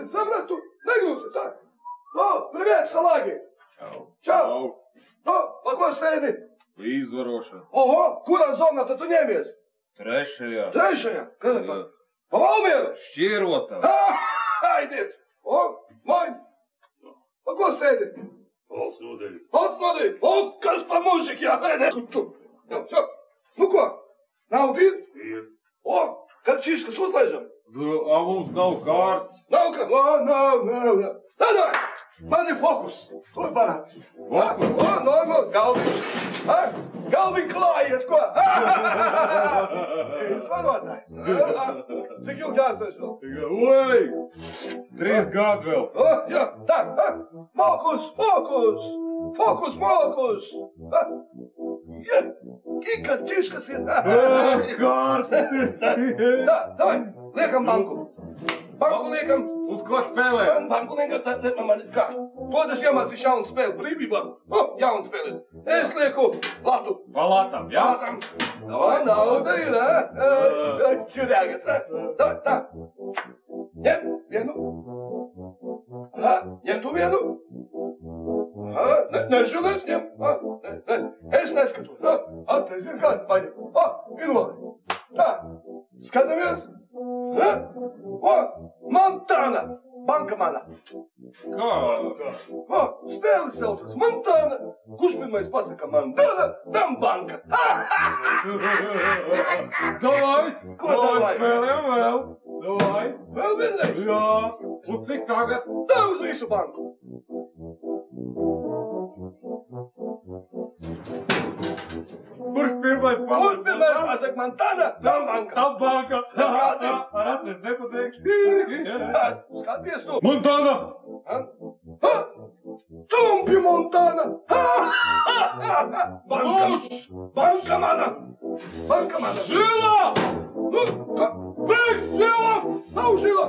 se, sapratu, negnu se, tak. No, privet, salagi. Čau. No, pa ko sēdi? Izvarošana. Oho, kurā zonā tad tu ņēmies? Trešajā. Trešajā? Kad tā? Pa Valmieru? Šķirotā. Aidiet. O, maņ. Pa ko sēdi? Valsts nodeļa. Valsts nodeļa. O, kas pa mužik, jā, jā, čau. Nu ko, nav ir? Ir. O, kad čiškas uzlaižam? A mums nav kārtas. Nav, ka? O, nav. Tādā, man ir fokus. To ir parādīšu. O, no, galviņš. Galviņ klājies, ko? Izvarotājs. Cik ilgi jāsēš vēl? Oi! 3 gadi vēl. O, jā, tā. Mokus. Jā, ikad čiškas ir. Kārtas! Tā, davai, liekam banku. Banku liekam. Uz ko spēlē? Banku liekam, tā, man kā? To es iemācīšu jaunu spēli, brīvībā. O, jaunu spēli. Es lieku latu. Pa latam, jā? Latam. O, nauda ir, čurēgas, tā. Ņem vienu. Ņem tu vienu. Nežēlies, ņem. Es neskatu. Attais, vien kādu paņem. Invalidi. Tā, skatāmies. O, Montana. Banka mana. Kā? Spēle saucas Montana. Kurš pirmais pasaka Montana, tam banka. Davai! Ko davai? Spēlējam vēl! Davai! Vēl vienreiz? Jā! Uz cik tagad? Tā uz visu banku. Kurš pirmais pasaka? Kurš pirmais pasaka Montana, tam banka. Tam banka! Kādi? Ar atnes nepateikšu. Skaties tu. Montana! Tumpi Montana. Banka mana. Žila! Kā? Bez žila! Nav žila.